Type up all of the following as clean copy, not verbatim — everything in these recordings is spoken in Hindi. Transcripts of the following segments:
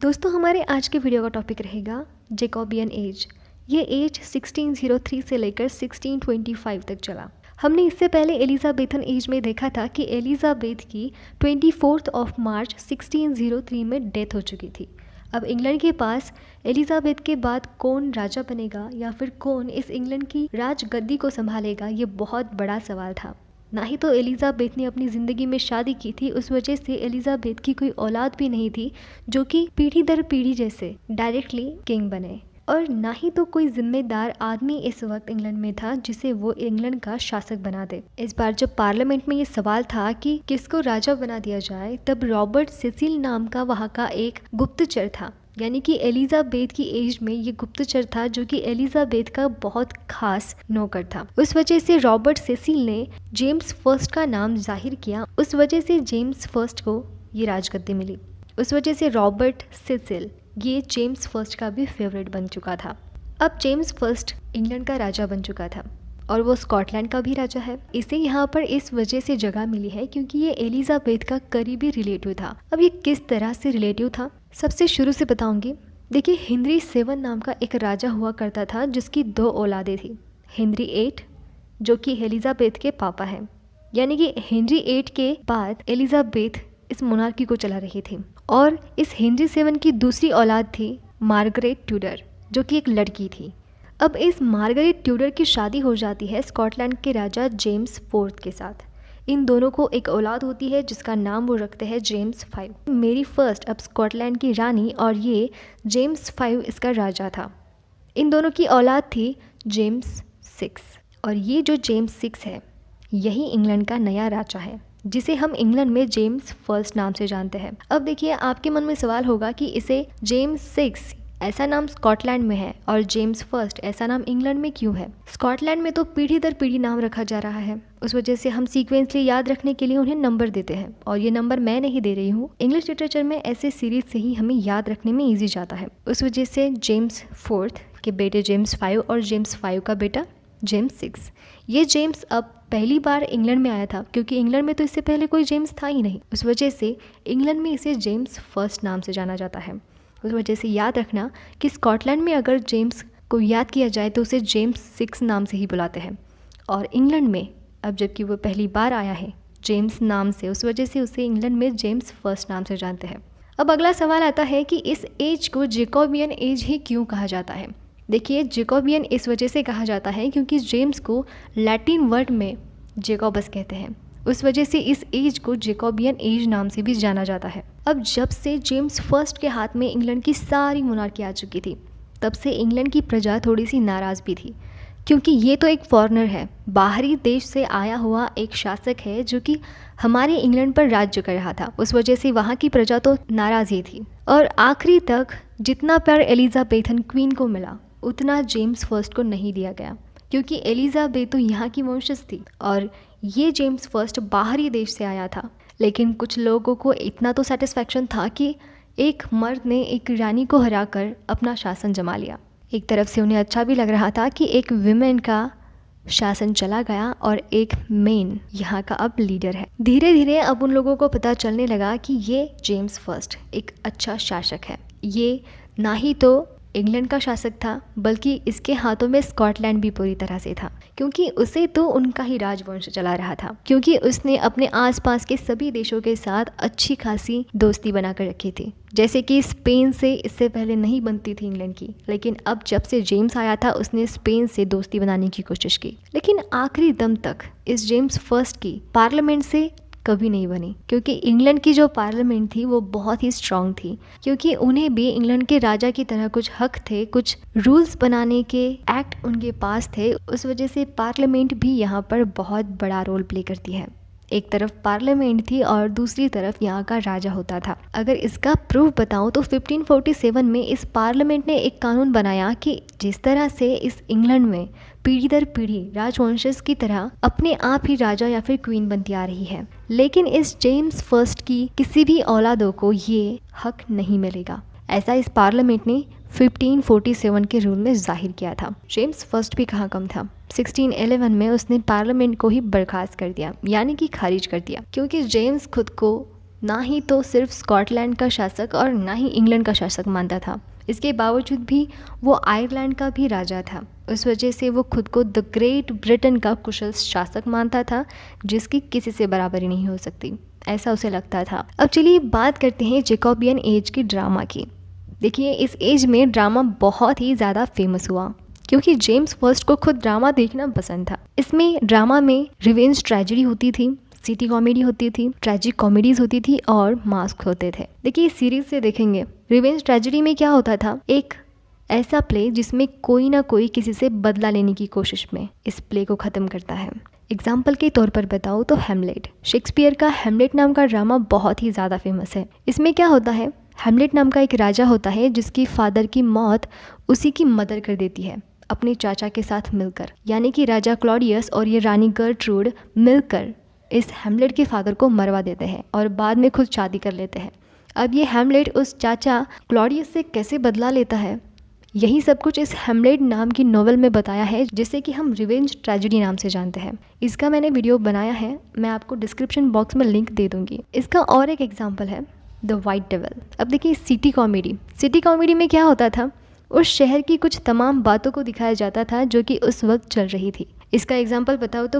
दोस्तों हमारे आज के वीडियो का टॉपिक रहेगा जेकोबियन एज। ये एज 1603 से लेकर 1625 तक चला। हमने इससे पहले एलिजाबेथन एज में देखा था कि एलिजाबेथ की 24 मार्च 1603 में डेथ हो चुकी थी। अब इंग्लैंड के पास एलिजाबेथ के बाद कौन राजा बनेगा या फिर कौन इस इंग्लैंड की राजगद्दी को संभालेगा, ये बहुत बड़ा सवाल था। ना ही तो एलिजाबेथ ने अपनी ज़िंदगी में शादी की थी, उस वजह से एलिजाबेथ की कोई औलाद भी नहीं थी जो कि पीढ़ी दर पीढ़ी जैसे डायरेक्टली किंग बने, और ना ही तो कोई जिम्मेदार आदमी इस वक्त इंग्लैंड में था जिसे वो इंग्लैंड का शासक बना दे। इस बार जब पार्लियामेंट में ये सवाल था कि किसको राजा बना दिया जाए, तब रॉबर्ट सेसिल नाम का वहाँ का एक गुप्तचर था, यानी कि एलिजाबेथ की एज में ये गुप्तचर था जो कि एलिजाबेथ का बहुत खास नौकर था। उस वजह से रॉबर्ट सेसिल ने जेम्स फर्स्ट का नाम जाहिर किया। उस वजह से जेम्स फर्स्ट को ये राजगद्दी मिली। उस वजह से रॉबर्ट सेसिल ये जेम्स फर्स्ट का भी फेवरेट बन चुका था। अब जेम्स फर्स्ट इंग्लैंड का राजा बन चुका था और वो स्कॉटलैंड का भी राजा है। इसे यहाँ पर इस वजह से जगह मिली है क्योंकि ये एलिजाबेथ का करीबी रिलेटिव था। अब ये किस तरह से रिलेटिव था, सबसे शुरू से बताऊंगी। देखिए, हेनरी 7 नाम का एक राजा हुआ करता था जिसकी 2 औलादें थी। हेनरी 8 जो कि एलिजाबेथ के पापा हैं, यानी कि हेनरी 8 के बाद एलिजाबेथ इस मोनार्की को चला रही थी। और इस हेनरी 7 की दूसरी औलाद थी मार्गरेट ट्यूडर जो कि एक लड़की थी। अब इस मार्गरेट ट्यूडर की शादी हो जाती है स्कॉटलैंड के राजा जेम्स 4 के साथ। इन दोनों को एक औलाद होती है जिसका नाम वो रखते हैं जेम्स 5। मेरी फर्स्ट अब स्कॉटलैंड की रानी और ये जेम्स 5 इसका राजा था। इन दोनों की औलाद थी जेम्स 6, और ये जो जेम्स 6 है यही इंग्लैंड का नया राजा है जिसे हम इंग्लैंड में जेम्स फर्स्ट नाम से जानते हैं। अब देखिए, आपके मन में सवाल होगा कि इसे जेम्स 6 ऐसा नाम स्कॉटलैंड में है और जेम्स फर्स्ट ऐसा नाम इंग्लैंड में क्यों है। स्कॉटलैंड में तो पीढ़ी दर पीढ़ी नाम रखा जा रहा है, उस वजह से हम सीक्वेंसली याद रखने के लिए उन्हें नंबर देते हैं, और ये नंबर मैं नहीं दे रही हूँ। इंग्लिश लिटरेचर में ऐसे सीरीज से ही हमें याद रखने में ईजी जाता है। उस वजह से जेम्स 4 के बेटे जेम्स 5 और जेम्स 5 का बेटा जेम्स 6। ये जेम्स अब पहली बार इंग्लैंड में आया था क्योंकि इंग्लैंड में तो इससे पहले कोई जेम्स था ही नहीं। उस वजह से इंग्लैंड में इसे जेम्स फर्स्ट नाम से जाना जाता है। उस वजह से याद रखना कि स्कॉटलैंड में अगर जेम्स को याद किया जाए तो उसे जेम्स 6 नाम से ही बुलाते हैं, और इंग्लैंड में अब जबकि वो पहली बार आया है जेम्स नाम से, उस वजह से उसे इंग्लैंड में जेम्स फर्स्ट नाम से जानते हैं। अब अगला सवाल आता है कि इस एज को जेकोबियन एज ही क्यों कहा जाता है। देखिए, जेकोबियन इस वजह से कहा जाता है क्योंकि जेम्स को लैटिन वर्ड में जेकोबस कहते हैं। उस वजह से इस एज को जेकोबियन एज नाम से भी जाना जाता है। अब जब से जेम्स फर्स्ट के हाथ में इंग्लैंड की सारी मोनार्की आ चुकी थी, तब से इंग्लैंड की प्रजा थोड़ी सी नाराज़ भी थी क्योंकि ये तो एक फॉरेनर है, बाहरी देश से आया हुआ एक शासक है जो कि हमारे इंग्लैंड पर राज्य कर रहा था। उस वजह से वहाँ की प्रजा तो नाराज़ ही थी। और आखिरी तक जितना प्यार एलिजाबेथन क्वीन को मिला उतना जेम्स फर्स्ट को नहीं दिया गया क्योंकि एलिजाबेथ तो यहाँ की वंशज थी और ये जेम्स फर्स्ट बाहरी देश से आया था। लेकिन कुछ लोगों को इतना तो सेटिस्फैक्शन था कि एक मर्द ने एक रानी को हराकर अपना शासन जमा लिया। एक तरफ से उन्हें अच्छा भी लग रहा था कि एक विमेन का शासन चला गया और एक मेन यहाँ का अब लीडर है। धीरे धीरे अब उन लोगों को पता चलने लगा कि ये जेम्स फर्स्ट एक अच्छा शासक है। ये ना ही तो इंग्लैंड का शासक था बल्कि इसके हाथों में स्कॉटलैंड भी पूरी तरह से था, क्योंकि उसे तो उनका ही राजवंश चला रहा था, क्योंकि उसने अपने आसपास के सभी देशों के साथ अच्छी खासी दोस्ती बनाकर रखी थी। जैसे कि स्पेन से इससे पहले नहीं बनती थी इंग्लैंड की, लेकिन अब जब से जेम्स आया था उसने स्पेन से दोस्ती बनाने की कोशिश की, लेकिन आखिरी दम तक इस जेम्स फर्स्ट की पार्लियामेंट से कभी नहीं बनी क्योंकि इंग्लैंड की जो पार्लियामेंट थी वो बहुत ही स्ट्रांग थी, क्योंकि उन्हें भी इंग्लैंड के राजा की तरह कुछ हक थे, कुछ रूल्स बनाने के एक्ट उनके पास थे। उस वजह से पार्लियामेंट भी यहाँ पर बहुत बड़ा रोल प्ले करती है। एक तरफ पार्लियामेंट थी और दूसरी तरफ यहाँ का राजा होता था। अगर इसका प्रूफ बताऊं तो 1547 में इस पार्लियामेंट ने एक कानून बनाया कि जिस तरह से इस इंग्लैंड में पीढ़ी दर पीढ़ी राजवंशज की तरह अपने आप ही राजा या फिर क्वीन बनती आ रही है, लेकिन इस जेम्स फर्स्ट की किसी भी औलादों को ये हक नहीं मिलेगा। ऐसा इस पार्लियामेंट ने 1547 के रूल में जाहिर किया था। जेम्स फर्स्ट भी कहाँ कम था। 1611 में उसने पार्लियामेंट को ही बर्खास्त कर दिया, यानी कि खारिज कर दिया, क्योंकि जेम्स खुद को ना ही तो सिर्फ स्कॉटलैंड का शासक और ना ही इंग्लैंड का शासक मानता था। इसके बावजूद भी वो आयरलैंड का भी राजा था। उस वजह से वो खुद को द ग्रेट ब्रिटेन का कुशल शासक मानता था, जिसकी किसी से बराबरी नहीं हो सकती, ऐसा उसे लगता था। अब चलिए बात करते हैं जैकोबियन एज की ड्रामा की। देखिए, इस एज में ड्रामा बहुत ही ज़्यादा फेमस हुआ क्योंकि जेम्स फर्स्ट को खुद ड्रामा देखना पसंद था। इसमें ड्रामा में रिवेंज ट्रेजेडी होती थी, सिटी कॉमेडी होती थी, ट्रेजिक कॉमेडीज होती थी और मास्क होते थे। देखिए, इस सीरीज से देखेंगे रिवेंज ट्रेजेडी में क्या होता था, एक ऐसा प्ले जिसमें कोई ना कोई किसी से बदला लेने की कोशिश में इस प्ले को ख़त्म करता है। एग्जाम्पल के तौर पर बताऊँ तो हेमलेट, शेक्सपियर का हेमलेट नाम का ड्रामा बहुत ही ज़्यादा फेमस है। इसमें क्या होता है, हेमलेट नाम का एक राजा होता है जिसकी फादर की मौत उसी की मदर कर देती है अपने चाचा के साथ मिलकर, यानी कि राजा क्लॉडियस और ये रानी गर्ट्रूड मिलकर इस हेमलेट के फादर को मरवा देते हैं और बाद में खुद शादी कर लेते हैं। अब ये हेमलेट उस चाचा क्लॉडियस से कैसे बदला लेता है, यही सब कुछ इस हेमलेट नाम की नॉवेल में बताया है, जिसे कि हम रिवेंज ट्रेजेडी नाम से जानते हैं। इसका मैंने वीडियो बनाया है, मैं आपको डिस्क्रिप्शन बॉक्स में लिंक दे दूंगी। इसका और एक एग्जाम्पल है द वाइट डेविल। अब देखिए, सिटी कॉमेडी में क्या होता था, उस शहर की कुछ तमाम बातों को दिखाया जाता था जो कि उस वक्त चल रही थी। इसका एग्जाम्पल बताओ तो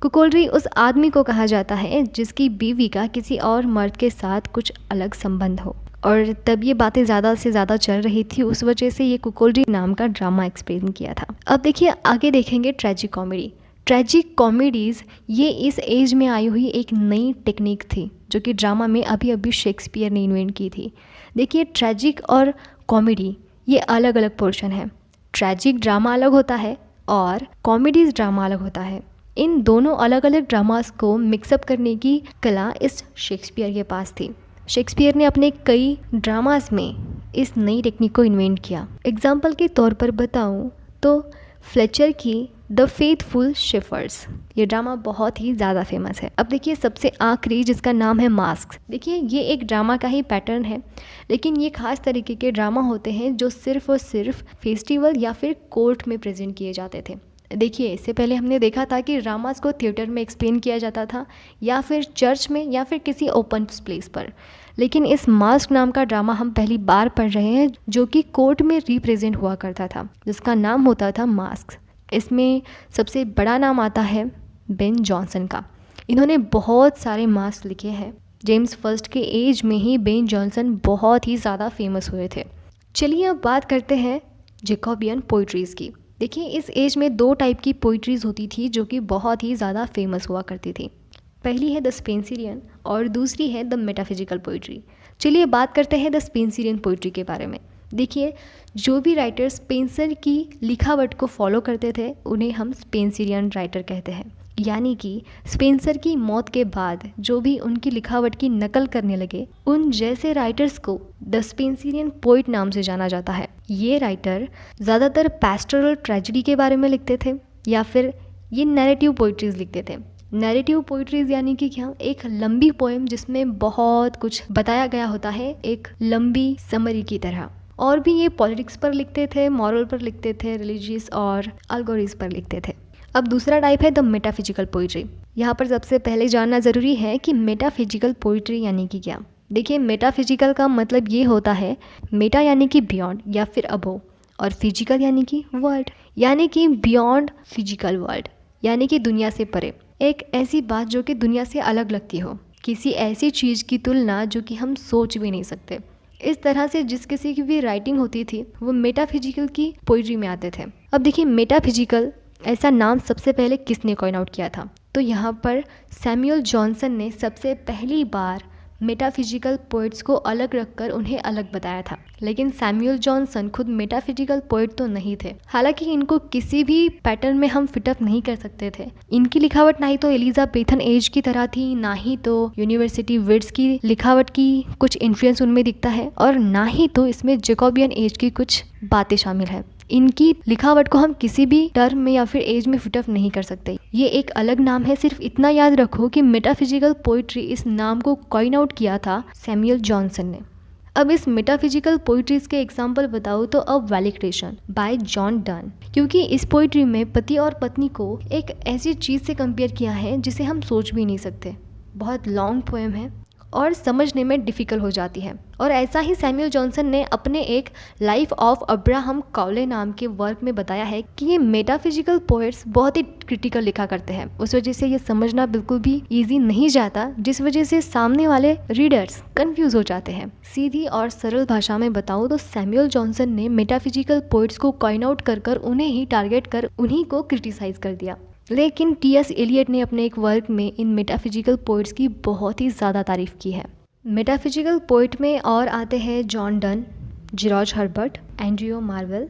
कुकोल्ड्री उस आदमी को कहा जाता है जिसकी बीवी का किसी और मर्द के साथ कुछ अलग संबंध हो, और तब ये बातें ज़्यादा से ज़्यादा चल रही थी, उस वजह से ये कुकोल्ड्री नाम का ड्रामा एक्सप्लेन किया था। अब देखिए, आगे देखेंगे ट्रेजिक कॉमेडीज़, ये इस एज में आई हुई एक नई टेक्निक थी जो कि ड्रामा में अभी शेक्सपियर ने इन्वेंट की थी। देखिए, ट्रेजिक और कॉमेडी ये अलग अलग पोर्शन है। ट्रेजिक ड्रामा अलग होता है और कॉमेडीज ड्रामा अलग होता है। इन दोनों अलग अलग ड्रामास को मिक्सअप करने की कला इस शेक्सपियर के पास थी। शेक्सपियर ने अपने कई ड्रामास में इस नई टेक्निक को इन्वेंट किया। एग्जाम्पल के तौर पर बताऊं तो फ्लेचर की द फेथफुल शेफर्ड्स, ये ड्रामा बहुत ही ज़्यादा फेमस है। अब देखिए, सबसे आखिरी जिसका नाम है मास्क। देखिए, ये एक ड्रामा का ही पैटर्न है, लेकिन ये खास तरीके के ड्रामा होते हैं जो सिर्फ और सिर्फ फेस्टिवल या फिर कोर्ट में प्रेजेंट किए जाते थे। देखिए, इससे पहले हमने देखा था कि ड्रामास को थिएटर में एक्सप्लेन किया जाता था या फिर चर्च में या फिर किसी ओपन प्लेस पर, लेकिन इस मास्क नाम का ड्रामा हम पहली बार पढ़ रहे हैं जो कि कोर्ट में रिप्रेजेंट हुआ करता था, जिसका नाम होता था मास्क। इसमें सबसे बड़ा नाम आता है बेन जॉनसन का। इन्होंने बहुत सारे मास्क लिखे हैं। जेम्स फर्स्ट के एज में ही बेन जॉनसन बहुत ही ज़्यादा फेमस हुए थे। चलिए अब बात करते हैं जैकोबियन पोइट्रीज़ की। देखिए, इस एज में दो टाइप की पोइट्रीज़ होती थी जो कि बहुत ही ज़्यादा फेमस हुआ करती थी। पहली है द स्पेंसरियन और दूसरी है द मेटाफिजिकल पोइट्री। चलिए बात करते हैं द स्पेंसरियन पोइट्री के बारे में। देखिए, जो भी राइटर स्पेंसर की लिखावट को फॉलो करते थे उन्हें हम स्पेंसरियन राइटर कहते हैं, यानी कि स्पेंसर की मौत के बाद जो भी उनकी लिखावट की नकल करने लगे उन जैसे राइटर्स को द स्पेंसरियन पोइट नाम से जाना जाता है। ये राइटर ज़्यादातर पैस्टोरल ट्रेजेडी के बारे में लिखते थे या फिर ये नैरेटिव पोइट्रीज लिखते थे। नैरेटिव पोइट्रीज यानी कि क्या, एक लंबी पोएम जिसमें बहुत कुछ बताया गया होता है एक लंबी समरी की तरह। और भी ये पॉलिटिक्स पर लिखते थे, मॉरल पर लिखते थे, रिलीजियस और अल्गोरिज पर लिखते थे। अब दूसरा टाइप है द मेटाफिजिकल पोइट्री। यहाँ पर सबसे पहले जानना ज़रूरी है कि मेटाफिजिकल पोइट्री यानी कि क्या। देखिए, मेटाफिजिकल का मतलब ये होता है, मेटा यानी कि बियॉन्ड या फिर अबोव, और फिजिकल यानी कि वर्ल्ड, यानी कि बियॉन्ड फिजिकल वर्ल्ड, यानी कि दुनिया से परे। एक ऐसी बात जो कि दुनिया से अलग लगती हो, किसी ऐसी चीज़ की तुलना जो कि हम सोच भी नहीं सकते। इस तरह से जिस किसी की भी राइटिंग होती थी वो मेटाफिजिकल की पोइट्री में आते थे। अब देखिए, मेटाफिजिकल ऐसा नाम सबसे पहले किसने कॉइन आउट किया था, तो यहाँ पर सैमुअल जॉनसन ने सबसे पहली बार मेटाफिजिकल पोइट्स को अलग रखकर उन्हें अलग बताया था। लेकिन सैमुअल जॉनसन खुद मेटाफिजिकल पोइट तो नहीं थे, हालांकि इनको किसी भी पैटर्न में हम फिटअप नहीं कर सकते थे। इनकी लिखावट ना ही तो एलिजाबेथन एज की तरह थी, ना ही तो यूनिवर्सिटी विड्स की लिखावट की कुछ इन्फ्लुएंस उनमें दिखता है, और ना ही तो इसमें जैकोबियन एज की कुछ बातें शामिल है। इनकी लिखावट को हम किसी भी टर्म में या फिर एज में फिटअप नहीं कर सकते। ये एक अलग नाम है। सिर्फ इतना याद रखो कि मेटाफिजिकल पोइट्री, इस नाम को कॉइन आउट किया था सैमुअल जॉनसन ने। अब इस मेटाफिजिकल पोइट्रीज के एग्जाम्पल बताओ तो अ वैलिक्रेशन बाय जॉन डन, क्योंकि इस पोइट्री में पति और पत्नी को एक ऐसी चीज़ से कंपेयर किया है जिसे हम सोच भी नहीं सकते। बहुत लॉन्ग पोएम है और समझने में डिफ़िकल्ट हो जाती है। और ऐसा ही सैमुअल जॉनसन ने अपने एक लाइफ ऑफ अब्राहम काउले नाम के वर्क में बताया है कि ये मेटाफिजिकल पोएट्स बहुत ही क्रिटिकल लिखा करते हैं, उस वजह से ये समझना बिल्कुल भी ईजी नहीं जाता, जिस वजह से सामने वाले रीडर्स कंफ्यूज हो जाते हैं। सीधी और सरल भाषा में बताऊँ तो सैमुअल जॉनसन ने मेटाफिजिकल पोएट्स को कॉइन आउट कर उन्हें ही टारगेट कर उन्हीं को क्रिटिसाइज कर दिया। लेकिन टी.एस. एलियट ने अपने एक वर्क में इन मेटाफिजिकल पोइट्स की बहुत ही ज़्यादा तारीफ की है। मेटाफिजिकल पोइट में और आते हैं John Donne, George Herbert, Andrew Marvell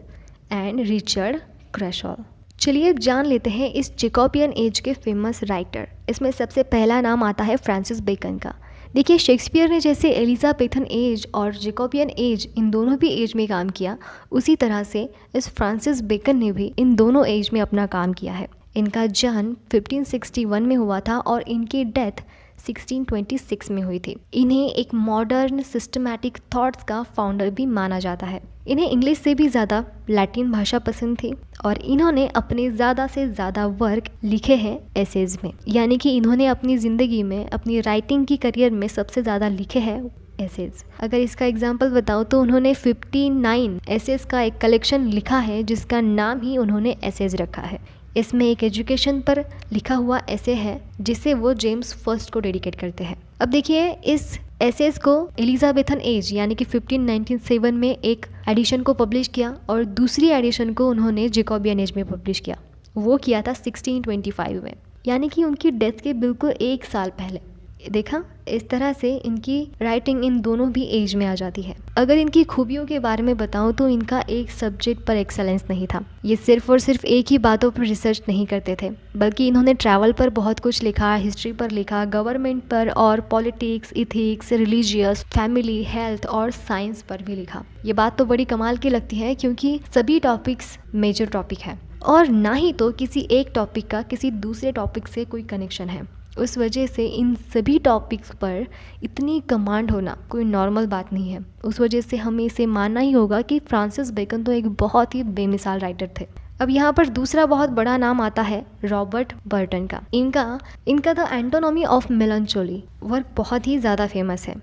and Richard Crashaw. चलिए अब जान लेते हैं इस जैकोबियन एज के फेमस राइटर। इसमें सबसे पहला नाम आता है फ्रांसिस बेकन का। देखिए, शेक्सपियर ने जैसे एलिजाबेथन एज और जैकोबियन एज इन दोनों भी एज में काम किया, उसी तरह से इस फ्रांसिस बेकन ने भी इन दोनों एज में अपना काम किया है। इनका जन्म 1561 में हुआ था और इनकी डेथ 1626 में हुई थी। इन्हें एक मॉडर्न सिस्टमैटिक थॉट्स का फाउंडर भी माना जाता है। इन्हें इंग्लिश से भी ज़्यादा लैटिन भाषा पसंद थी और इन्होंने अपने ज़्यादा से ज़्यादा वर्क लिखे हैं एसेज में, यानी कि इन्होंने अपनी ज़िंदगी में अपनी राइटिंग की करियर में सबसे ज़्यादा लिखे हैं एसेज। अगर इसका एग्जाम्पल बताऊँ तो उन्होंने 59 एसेज का एक कलेक्शन लिखा है जिसका नाम ही उन्होंने एसेज रखा है। इसमें एक एजुकेशन पर लिखा हुआ ऐसे है जिसे वो जेम्स फर्स्ट को डेडिकेट करते हैं। अब देखिए, इस एसेस को एलिजाबेथन एज यानी कि 1597 में एक एडिशन को पब्लिश किया और दूसरी एडिशन को उन्होंने जैकोबियन एज में पब्लिश किया। वो किया था 1625 में, यानी कि उनकी डेथ के बिल्कुल एक साल पहले। देखा, इस तरह से इनकी राइटिंग इन दोनों भी एज में आ जाती है। अगर इनकी खूबियों के बारे में बताऊं तो इनका एक सब्जेक्ट पर एक्सेलेंस नहीं था। ये सिर्फ और सिर्फ एक ही बातों पर रिसर्च नहीं करते थे, बल्कि इन्होंने ट्रैवल पर बहुत कुछ लिखा, हिस्ट्री पर लिखा, गवर्नमेंट पर और politics, ethics, religious, family, health और साइंस पर भी लिखा। ये बात तो बड़ी कमाल की लगती है क्योंकि सभी टॉपिक्स मेजर टॉपिक है और ना ही तो किसी एक टॉपिक का किसी दूसरे टॉपिक से कोई कनेक्शन है। उस वजह से इन सभी टॉपिक्स पर इतनी कमांड होना कोई नॉर्मल बात नहीं है। उस वजह से हमें इसे मानना ही होगा कि फ्रांसिस बेकन तो एक बहुत ही बेमिसाल राइटर थे। अब यहाँ पर दूसरा बहुत बड़ा नाम आता है रॉबर्ट बर्टन का। इनका द एंटोनॉमी ऑफ मेलंचोली वर्क बहुत ही ज़्यादा फेमस है।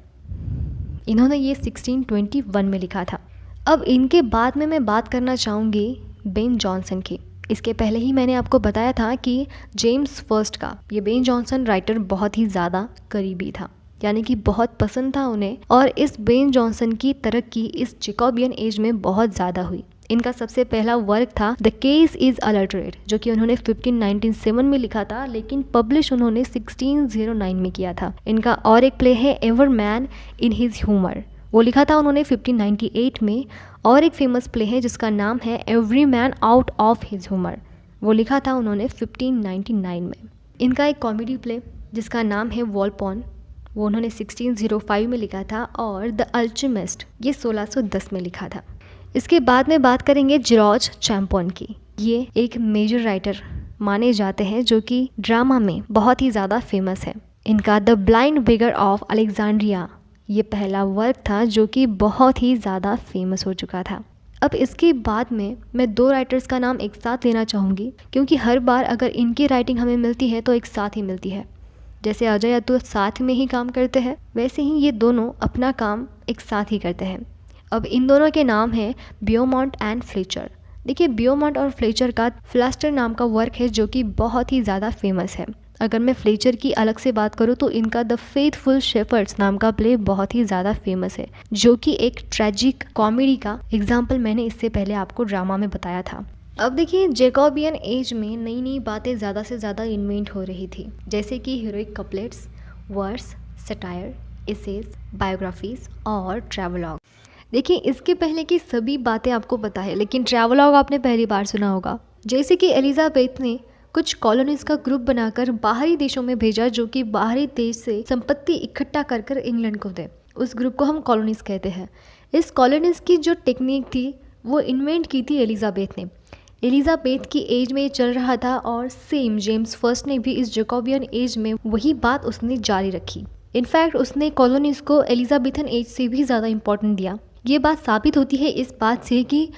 इन्होंने ये 1621 में लिखा था। अब इनके बाद में मैं बात करना चाहूँगी बेन जॉनसन की। इसके पहले ही मैंने आपको बताया था कि जेम्स फर्स्ट का ये बेन जॉनसन राइटर बहुत ही ज़्यादा करीबी था, यानी कि बहुत पसंद था उन्हें। और इस बेन जॉनसन की तरक्की इस जैकोबियन एज में बहुत ज़्यादा हुई। इनका सबसे पहला वर्क था द केस इज़ अल्टरेड, जो कि उन्होंने 1597 में लिखा था, लेकिन पब्लिश उन्होंने 1609 में किया था। इनका और एक प्ले है ever man in his humour, वो लिखा था उन्होंने 1598 में। और एक फेमस प्ले है जिसका नाम है every man out of his humour, वो लिखा था उन्होंने 1599 में। इनका एक कॉमेडी प्ले जिसका नाम है वॉलपॉन, वो उन्होंने 1605 में लिखा था। और द अल्चेमिस्ट ये 1610 में लिखा था। इसके बाद में बात करेंगे जॉर्ज चैम्पॉन की। ये एक मेजर राइटर माने जाते हैं जो कि ड्रामा में बहुत ही ज़्यादा फेमस है। इनका the blind bigger of Alexandria ये पहला वर्क था जो कि बहुत ही ज़्यादा फेमस हो चुका था। अब इसके बाद में मैं दो राइटर्स का नाम एक साथ लेना चाहूँगी, क्योंकि हर बार अगर इनकी राइटिंग हमें मिलती है तो एक साथ ही मिलती है। जैसे अजय अतुल साथ में ही काम करते हैं, वैसे ही ये दोनों अपना काम एक साथ ही करते हैं। अब इन दोनों के नाम हैं ब्यूमॉन्ट एंड फ्लेचर। देखिए, ब्यूमॉन्ट और फ्लेचर का फ्लास्टर नाम का वर्क है जो कि बहुत ही ज़्यादा फेमस है। अगर मैं फ्लेचर की अलग से बात करूँ तो इनका द फेथफुल शेफर्ड्स नाम का प्ले बहुत ही ज़्यादा फेमस है, जो कि एक ट्रेजिक कॉमेडी का एग्जाम्पल मैंने इससे पहले आपको ड्रामा में बताया था। अब देखिए, जैकोबियन एज में नई नई बातें ज़्यादा से ज़्यादा इन्वेंट हो रही थी, जैसे कि heroic couplets, verse, satire, essays, biographies और ट्रैवलॉग। देखिए, इसके पहले की सभी बातें आपको पता है, लेकिन ट्रैवलॉग आपने पहली बार सुना होगा। जैसे कि एलिजाबेथ ने कुछ कॉलोनीज का ग्रुप बनाकर बाहरी देशों में भेजा, जो कि बाहरी देश से संपत्ति इकट्ठा कर कर इंग्लैंड को दे। उस ग्रुप को हम कॉलोनीज कहते हैं। इस कॉलोनीज की जो टेक्निक थी वो इन्वेंट की थी एलिजाबेथ ने। एलिजाबेथ की एज में ये चल रहा था और सेम जेम्स फर्स्ट ने भी इस जैकोबियन एज में वही बात उसने जारी रखी। इनफैक्ट उसने कॉलोनीज को एलिजाबेथन एज से भी ज़्यादा इंपॉर्टेंट दिया। ये बात साबित होती है इस बात से कि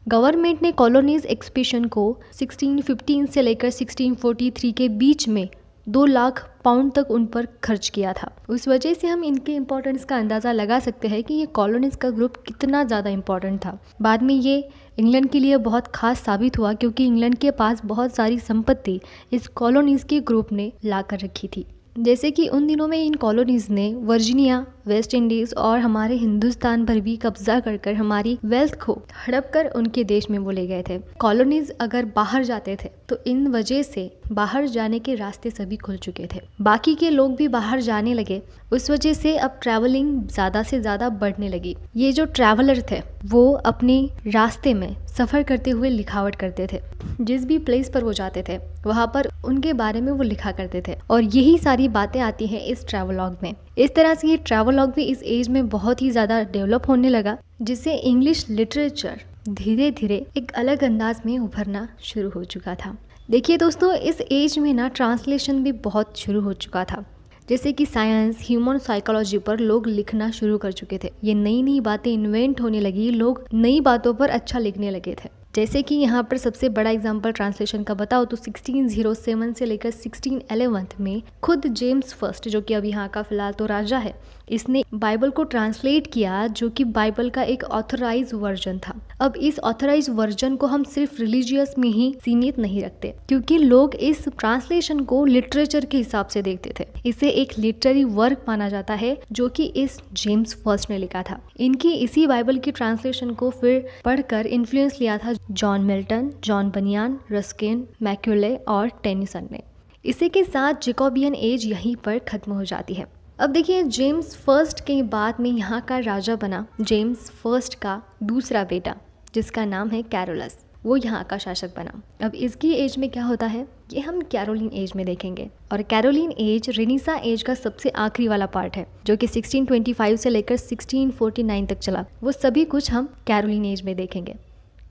गवर्नमेंट ने कॉलोनीज एक्सपेंशन को 1615 से लेकर 1643 के बीच में 2 लाख पाउंड तक उन पर खर्च किया था। उस वजह से हम इनके इम्पोर्टेंस का अंदाज़ा लगा सकते हैं कि ये कॉलोनीज का ग्रुप कितना ज़्यादा इम्पोर्टेंट था। बाद में ये इंग्लैंड के लिए बहुत खास साबित हुआ क्योंकि इंग्लैंड के पास बहुत सारी संपत्ति इस कॉलोनीज़ के ग्रुप ने ला कर रखी थी। जैसे कि उन दिनों में इन कॉलोनीज़ ने वर्जीनिया, वेस्ट इंडीज़ और हमारे हिंदुस्तान पर भी कब्जा कर हमारी वेल्थ को हड़प कर उनके देश में वो ले गए थे। कॉलोनीज़ अगर बाहर जाते थे तो इन वजह से बाहर जाने के रास्ते सभी खुल चुके थे, बाकी के लोग भी बाहर जाने लगे। उस वजह से अब ट्रैवलिंग ज़्यादा से ज़्यादा बढ़ने लगी। ये जो ट्रैवलर थे वो अपने रास्ते में सफ़र करते हुए लिखावट करते थे। जिस भी प्लेस पर वो जाते थे वहाँ पर उनके बारे में वो लिखा करते थे और यही सारी बातें आती हैं इस ट्रैवलॉग में। इस तरह से ये ट्रैवलॉग भी इस एज में बहुत ही ज़्यादा डेवलप होने लगा, जिससे इंग्लिश लिटरेचर धीरे धीरे एक अलग अंदाज में उभरना शुरू हो चुका था। देखिए दोस्तों, इस एज में ना ट्रांसलेशन भी बहुत शुरू हो चुका था। जैसे कि साइंस, ह्यूमन साइकोलॉजी पर लोग लिखना शुरू कर चुके थे। ये नई नई बातें इन्वेंट होने लगी, लोग नई बातों पर अच्छा लिखने लगे थे। जैसे कि यहाँ पर सबसे बड़ा एग्जाम्पल ट्रांसलेशन का बताओ तो 1607 से लेकर 1611 में खुद जेम्स फर्स्ट, जो कि अब यहाँ का फिलहाल तो राजा है, इसने बाइबल को ट्रांसलेट किया, जो कि बाइबल का एक ऑथराइज वर्जन था। अब इस ऑथराइज वर्जन को हम सिर्फ रिलीजियस में ही सीमित नहीं रखते, क्योंकि लोग इस ट्रांसलेशन को लिटरेचर के हिसाब से देखते थे। इसे एक लिटरेरी वर्क माना जाता है जो कि इस जेम्स फर्स्ट ने लिखा था। इनकी इसी बाइबल की ट्रांसलेशन को फिर पढ़कर इन्फ्लुएंस लिया था जॉन मिल्टन, जॉन बनियान, रस्किन, मैक्यूले और टेनिसन ने। इसी के साथ जैकोबियन एज यहीं पर खत्म हो जाती है। अब देखिए, जेम्स फर्स्ट के बाद में यहाँ का राजा बना जेम्स फर्स्ट का दूसरा बेटा, जिसका नाम है कैरोलस। वो यहाँ का शासक बना। अब इसकी एज में क्या होता है ये हम कैरोलिन एज में देखेंगे। और कैरोलिन एज रेनेसां एज का सबसे आखिरी वाला पार्ट है, जो कि 1625 से लेकर 1649 तक चला। वो सभी कुछ हम कैरोलिन एज में देखेंगे।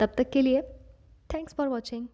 तब तक के लिए थैंक्स फॉर वॉचिंग।